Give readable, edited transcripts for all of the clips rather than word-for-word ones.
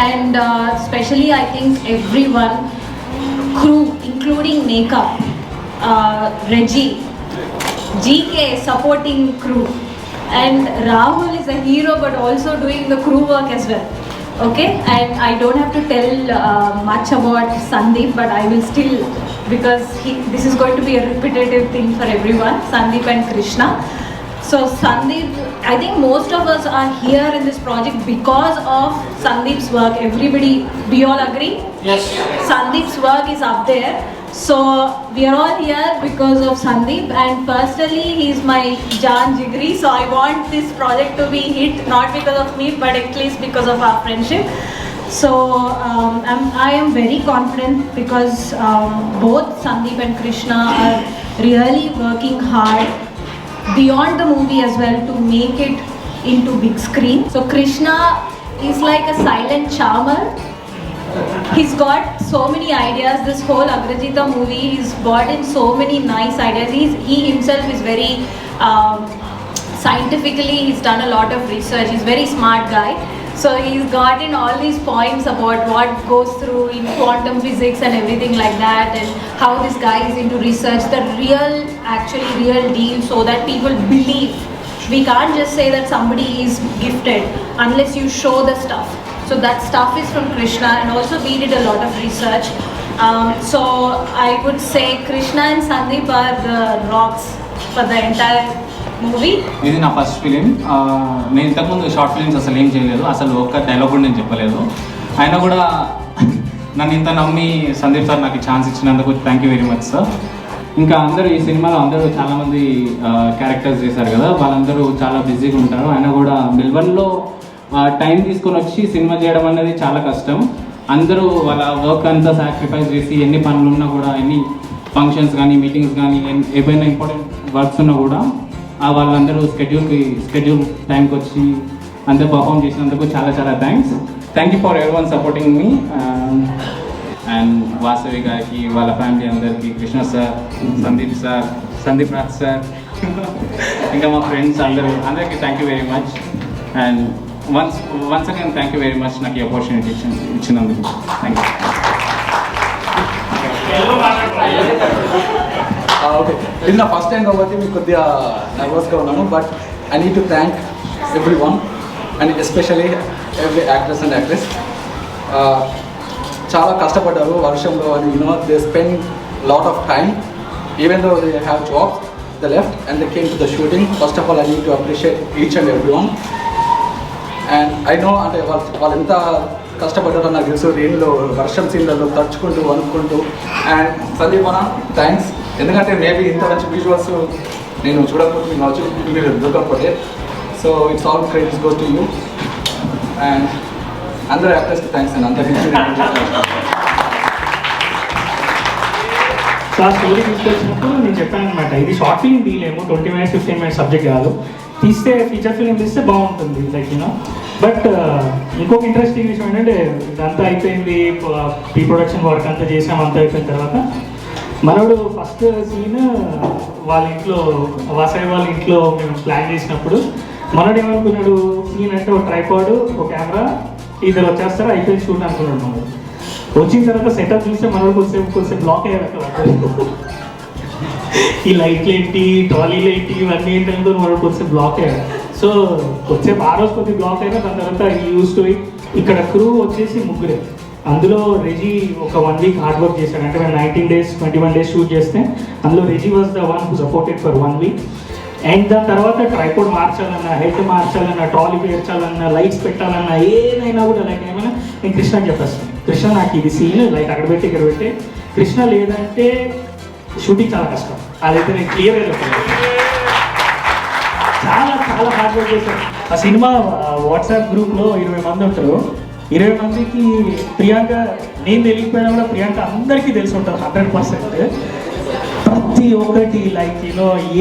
and especially I think everyone, crew including makeup, Reggie, GK supporting crew, and Rahul is a hero but also doing the crew work as well. Okay, and I don't have to tell much about Sandeep, but I will still, because this is going to be a repetitive thing for everyone, Sandeep and Krishna. So Sandeep, I think most of us are here in this project because of Sandeep's work. Everybody, do you all agree? Yes. Sandeep's work is up there. So we are all here because of Sandeep, and personally he's my Jaan Jigri, so I want this project to be hit, not because of me but at least because of our friendship. So I am very confident because both Sandeep and Krishna are really working hard beyond the movie as well to make it into big screen. So Krishna is like a silent charmer. He's got so many ideas. This whole Agrajita movie, he's brought in so many nice ideas. He himself is very scientifically, he's done a lot of research. He's a very smart guy. So he's got in all these points about what goes through in quantum physics and everything like that, and how this guy is into research, the real deal, so that people believe. We can't just say that somebody is gifted unless you show the stuff. So that stuff is from Krishna, and also we did a lot of research. So I would say Krishna and Sandeep are the rocks for the entire movie. ఇది నా first film. నేను ఇంతకుముందు short films అసలు ఏం చేయలేదు, అసలు ఒక్క dialogue కూడా నేను చెప్పలేదు. అయినా కూడా నన్ను ఇంత నమ్మి సందీప్ సార్ నాకు ఛాన్స్ ఇచ్చినందుకు thank you very much sir. ఇంకా అందరూ ఈ సినిమాలో అందరూ చాలామంది క్యారెక్టర్స్ చేశారు కదా, వాళ్ళందరూ చాలా బిజీగా ఉంటారు. అయినా కూడా మెల్బర్న్లో టైం తీసుకొని వచ్చి సినిమా చేయడం అనేది చాలా కష్టం. అందరూ వాళ్ళ వర్క్ అంతా సాక్రిఫైస్ చేసి ఎన్ని పనులు ఉన్నా కూడా, ఎన్ని ఫంక్షన్స్ కానీ మీటింగ్స్ కానీ ఏవైనా ఇంపార్టెంట్ వర్క్స్ ఉన్నా కూడా వాళ్ళందరూ స్కెడ్యూల్ టైంకి వచ్చి అంతా పర్ఫామ్ చేసినందుకు చాలా చాలా థ్యాంక్స్. థ్యాంక్ యూ ఫర్ ఎవరి one supporting me. And Vasavi గారికి, వాళ్ళ ఫ్యామిలీ అందరికీ, కృష్ణ సార్, సందీప్ రాజ్ సార్, ఇంకా మా ఫ్రెండ్స్ అందరికీ thank you very much. And once again thank you very much నాకు ఈ ఆపర్చునిటీ ఇచ్చినందుకు. Thank you. ఓకే, ఇది నా ఫస్ట్ టైం కాబట్టి మీకు కొద్దిగా నర్వస్గా ఉన్నాను, but I need to thank every one and especially every actress and actress. చాలా కష్టపడ్డారు వర్షంలో, అని they spend lot of time even though they have jobs, they left and they came to the shooting. First of all I need to appreciate each and every one. And I know అంటే వాళ్ళు ఎంత కష్టపడ్డారో నాకు తెలుసు, రెయిన్లో వర్షం సీన్లలో తడుచుకుంటూ వణుక్కుంటూ. And Sandeep అన్న thanks, ఎందుకంటే maybe ఇంత మంచి విజువల్స్ నేను చూడకపోతే మీకు నచ్చు మీరు దొరకకపోతే. So it's all credits go to you. And అందరూ యాక్టర్స్కి థ్యాంక్స్ అండి. అందరికీ స్టోరీ తీసుకొచ్చినప్పుడు నేను చెప్పాను అనమాట, ఇది షార్ట్ ఫిల్మ్ తీయలేము, 20 minutes 15 minutes సబ్జెక్ట్ కాదు, తీస్తే ఫీచర్ ఫిల్మ్ తీస్తే బాగుంటుంది లైక్ బట్ ఇంకొక ఇంట్రెస్టింగ్ విషయం ఏంటంటే, ఇదంతా అయిపోయింది, ప్రీ ప్రొడక్షన్ వర్క్ అంతా చేసాం, అంతా అయిపోయిన తర్వాత మనోడు ఫస్ట్ సీన్ వాళ్ళ ఇంట్లో, వాసవి వాళ్ళ ఇంట్లో మేము ప్లాన్ చేసినప్పుడు మనోడు ఏమనుకున్నాడు, సీన్ అంటే ఒక ట్రైపాడ్, ఒక కెమెరా, ఇద్దరు వచ్చేస్తారు, అయిపోయింది షూట్ అనుకున్నాడు. మనోడు వచ్చిన తర్వాత సెటప్ చూస్తే మనోడు కొంచెం బ్లాక్ అయ్యారు అక్కడ. ఈ లైట్లు ఏంటి, ట్రాలీలు ఏంటి, ఇవన్నీ ఏంటంటే మనోడు కొంచెం బ్లాక్ అయ్యాడు. సో కొంచెం ఆ రోజు కొద్దిగా బ్లాక్ అయినా దాని తర్వాత యూస్ టు ఇట్. ఇక్కడ క్రూ వచ్చేసి ముగ్గురే, అందులో రెజీ ఒక 1 week హార్డ్ వర్క్ చేశాడు. అంటే మేము 19 days 21 days షూట్ చేస్తే అందులో Reji was the one who supported for 1 week. And దాని తర్వాత ట్రైపోడ్ మార్చాలన్నా, హెడ్ మార్చాలన్నా, ట్రాలీ పేర్చాలన్నా, లైట్స్ పెట్టాలన్నా, ఏదైనా కూడా లైక్ ఏమైనా నేను కృష్ణకి చెప్పేస్తాను, కృష్ణ నాకు ఇది సీన్ లైక్ అక్కడ పెట్టి ఇక్కడ పెట్టి, కృష్ణ లేదంటే షూటింగ్ చాలా కష్టం. అదైతే నేను క్లియర్గా చెప్పాను. చాలా చాలా హార్డ్ వర్క్ చేశాను. ఆ సినిమా వాట్సాప్ గ్రూప్లో 20 మంది ఉంటారు. 20 మందికి ప్రియాంక నేను తెలియకపోయినా కూడా ప్రియాంక అందరికీ తెలిసి ఉంటుంది 100%. ప్రతి ఒక్కటి లైక్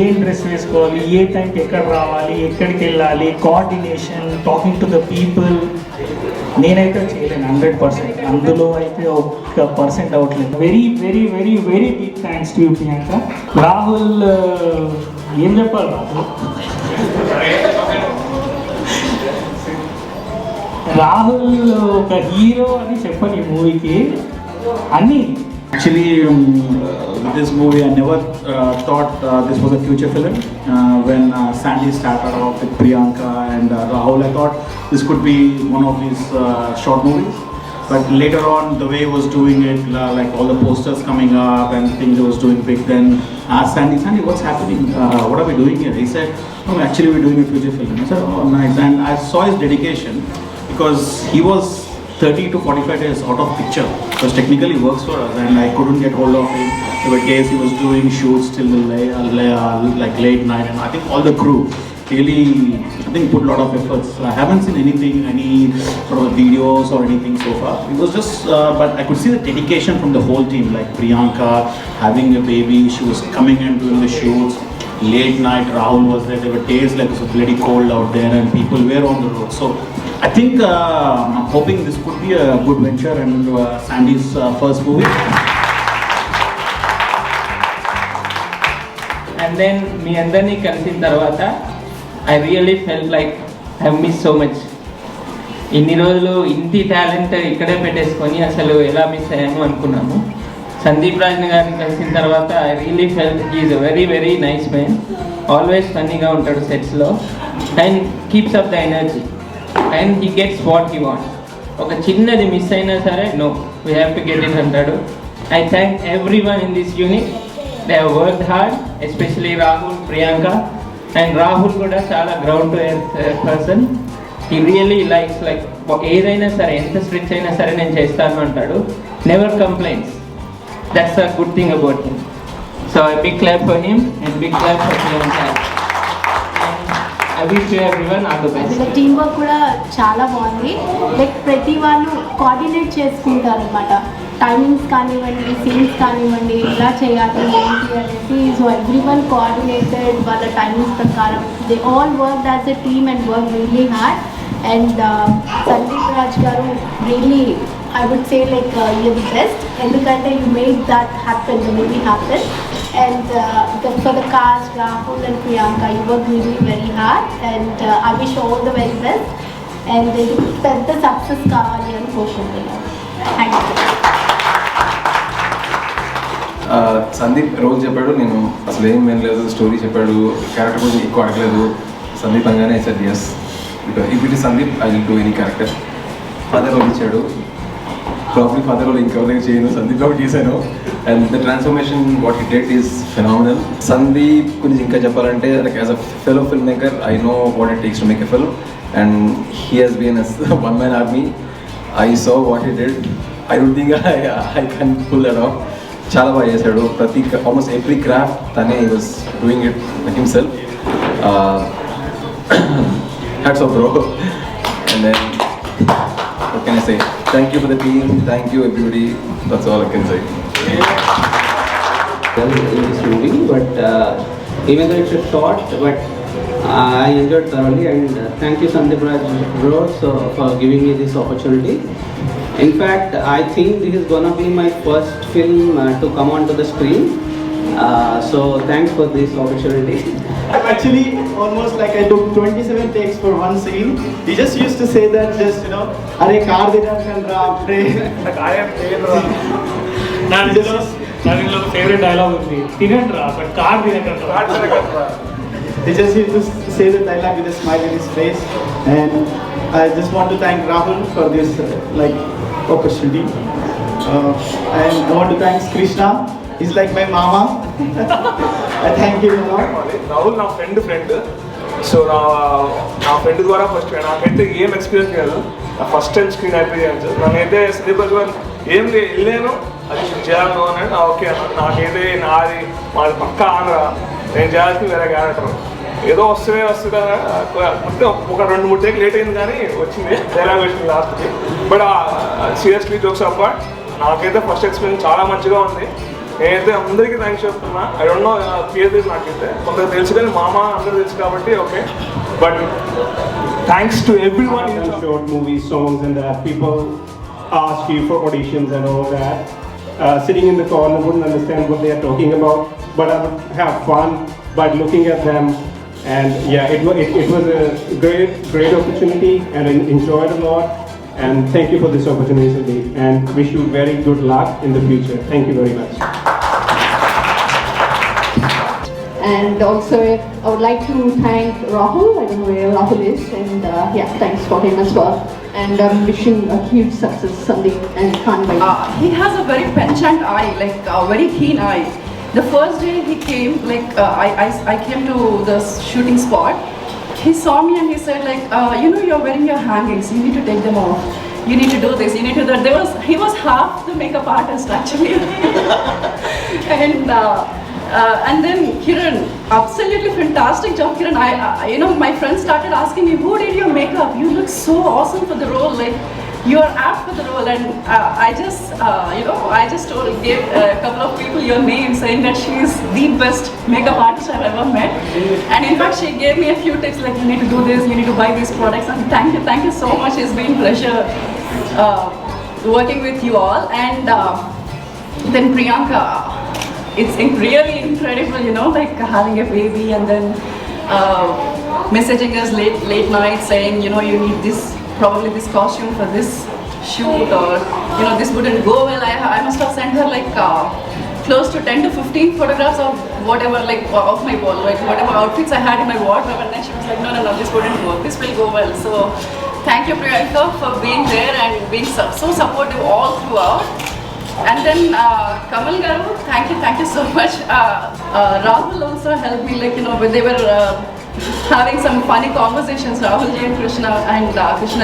ఏ డ్రెస్ వేసుకోవాలి, ఏ టైంకి ఎక్కడ రావాలి, ఎక్కడికి వెళ్ళాలి, coordination, talking to the people, నేనైతే చేయలేను 100%. అందులో అయితే 1% అవ్వట్లేదు. Very very very very big thanks to you Priyanka. Rahul ఏం చెప్పాలి, రాహుల్ ఒక హీరో అని చెప్పని ఈ మూవీకి అన్నీ. Actually, with this movie, I never thought this was a future film. When Sandy started off with Priyanka and Rahul, I thought this could be one of these short movies. But later on, the way he was doing it, like all the posters coming up and things he was doing big, then asked Sandy, what's happening? What are we doing here? He said, no, actually we're doing a future film. I said, oh, nice. And I saw his dedication because he was 30 to 45 days out of picture because technically he works for us and I couldn't get hold of him. There were days he was doing shoots till like late night, and I think all the crew really, I think, put a lot of efforts. I haven't seen anything, any sort of videos or anything so far. It was just, but I could see the dedication from the whole team, like Priyanka having a baby, she was coming and doing the shoots. Late night, Rahul was there. There were days like it was bloody cold out there and people were on the road. So I think I'm hoping this could be a good venture and Sandy's first movie. And then మీ అందరినీ కలిసిన తర్వాత I really felt like I miss so much. ఇన్ని రోజులు ఇంటి talent ఇక్కడే పెట్టేసుకొని అసలు ఎలా మిస్ అయ్యాము అనుకున్నాము. సందీప్ రాజ్ గారిని కలిసిన తర్వాత I really felt is a very very nice man. Always ఫన్నీగా ఉంటాడు సెట్స్లో and keeps up the energy and he gets what he want. ఒక చిన్నది మిస్ అయినా సరే no we have to get it అంటాడు. I thank everyone in this unit. They have worked hard, especially Rahul, Priyanka. And Rahul కూడా చాలా ground to earth person. He really likes like ఏదైనా సరే ఎంత స్ట్రిచ్ అయినా సరే నేను చేస్తాను అంటాడు. Never complaints. That's a good thing about him. So I big clap for him and big clap for Priyanka. I wish you everyone all the best. Team work కూడా చాలా బాగుంది. లైక్ ప్రతి వాళ్ళు కోఆర్డినేట్ చేసుకుంటారు అనమాట. టైమింగ్స్ కానివ్వండి, సీన్స్ కానివ్వండి, ఇలా చేయాలి ఏంటి అనేసి. సో ఎవ్రీ వన్ కోఆర్డినేటెడ్ వాళ్ళ టైమింగ్స్ ప్రకారం. They all work as a team and work really hard. And Sandeep Raj గారు really I would say like you're the best. ఎందుకంటే you made that happen, the movie happen. And for the cast, Rahul and Priyanka, you worked really very hard. And I wish you all the very best. And ఇది పెద్ద success కావాలి అని కోరుకుంటున్నాను. Thank you. Sandeep రోజు చెప్పాడు, నేను అసలు ఏం వినలేదు. స్టోరీ చెప్పాడు, క్యారెక్టర్ గురించి ఎక్కువ అడగలేదు. సందీప్ అనగానే I said yes, because if it is Sandeep I will do any character. Father role ఇచ్చాడు, ప్రాబ్లీ ఫాదర్ రోల్ ఇంకెవరైనా చేయను, సందీప్ రోల్ చేశాను. And the transformation what he did is phenomenal. Sandeep గురించి ఇంకా చెప్పాలంటే like as a fellow film maker I know what it takes to make a film. And he has been as one man army. I saw what he did. I don't think I can pull that off. చాలా బాగా చేశాడు. ప్రతి almost every craft తనే he was doing it himself. Hats off bro. And then what can I say? Thank you for the team. Thank you everybody. That's all I can say. In this movie, but even though it's a short, but I enjoyed thoroughly, and thank you Sandeep Raj bro for giving me this opportunity. In fact, I think this is gonna be my first film to come onto the screen. So thanks for this opportunity. Actually, almost like I took 27 takes for one scene. He just used to say that, just you know, "Arey car dinner ra pray." నాకు ఆయన నాకు ఒక favourite dialogue ఉంది, తినండ్రా but car తినకండ్రా. He just used to say the dialogue with a smile in his face. And I just want to thank Rahul for this like opportunity. And I want to thank Krishna. He's like my mama. I thank him a lot. Rahul నా friend. So నా friend ద్వారా first నాకైతే ఏం experience లేదు. నా first time screen experience. నాకైతే సందీప్ గారు ఏం వెళ్ళాను అది చేయాలను అని ఓకే అన్న. నాకైతే మాది పక్కా ఆంధ్ర, నేను చేయాల్సింది వేరే క్యారెక్టర్. ఏదో వస్తుంది మొత్తం ఒక 2-3 టేక్ లేట్ అయింది కానీ వచ్చింది, డైలాగ్ వచ్చింది లాస్ట్కి. బట్ సీరియస్లీ జోక్స్ అపార్ట్ నాకైతే ఫస్ట్ ఎక్స్పీరియన్స్ చాలా మంచిగా ఉంది. నేనైతే అందరికీ థ్యాంక్స్ చెప్తున్నా. ఐ డోంట్ నో పేరు తెలుసు నాకైతే, కొందరు తెలుసు కానీ మామ అందరూ తెలుసు కాబట్టి okay. But thanks to every one. Short movies, songs and that, people ask you for auditions and all that. Sitting in the corner wouldn't understand what they are talking about, but I would have fun by looking at them. And yeah, it was a great opportunity and I enjoyed a lot. And thank you for this opportunity, Sandeep, and wish you very good luck in the future. Thank you very much. And also, I would like to thank Rahul. I don't know where Rahul is, and yeah, thanks for him as well. And I'm wishing a huge success, Sandeep, and can't wait. He has a very penchant eye, like a very keen eye. The first day he came, like I came to the shooting spot. He saw me and he said, like, you know, you're wearing your hangings. You need to take them off. You need to do this. You need to do that. He was half the makeup artist actually, and then Kiran, absolutely fantastic job, Kiran. You know, my friends started asking me, who did your makeup? You look so awesome for the role. Like, you are apt for the role. And I just, you know, I just gave a couple of people your name, saying that she is the best makeup artist I've ever met. And in fact, she gave me a few tips, like, you need to do this, you need to buy these products. And thank you so much. It's been a pleasure working with you all. And then Priyanka. It's really incredible, you know, like having a baby and then messaging us late night saying, you know, you need this, probably this costume for this shoot, or, you know, this wouldn't go well. I must have sent her like close to 10 to 15 photographs of whatever, like of my wall, like whatever outfits I had in my wardrobe, and then she was like, no, this wouldn't work, this will go well. So thank you, Priyanka, for being there and being so supportive all throughout. And then Kamal Garu, thank you so much. Rahul also helped me, like, you know, when they were having some funny conversations, Rahul ji and Krishna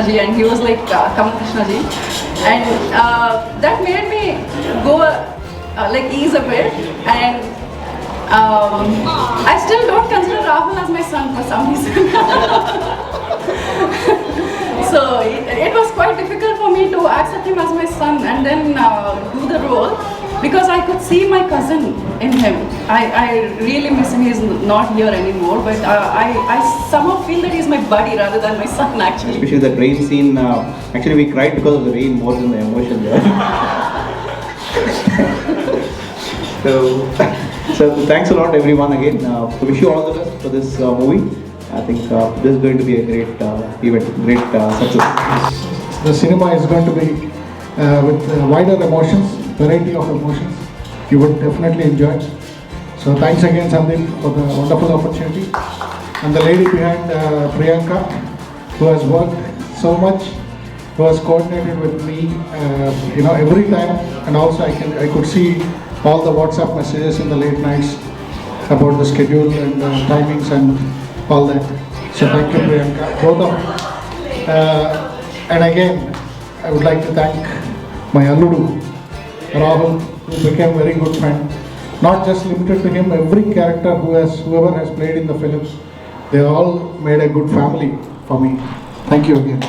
ji, and he was like, Kamal Krishna ji. And that made me go, like, ease a bit. And I still don't consider Rahul as my son for some reason. So it was quite difficult for me to accept him as my son and then do the role, because I could see my cousin in him. I really miss him. He's not here anymore, but I somehow feel that he's my buddy rather than my son actually. Especially the rain scene. Actually, we cried because of the rain more than the emotion there. So thanks a lot, everyone, again. Wish you all the best for this movie. I think this is going to be a great event, great success. The cinema is going to be with wider emotions, variety of emotions. You would definitely enjoy it. So thanks again, Sandeep, for the wonderful opportunity. And the lady behind Priyanka, who has worked so much, who has coordinated with me, you know, every time. And also I could see all the WhatsApp messages in the late nights about the schedule and timings and all that. So thank you, Priyanka, both of you. And again, I would like to thank my Alludu, Rahul, who became a very good friend. Not just limited to him, every character whoever has played in the film, they all made a good family for me. Thank you again.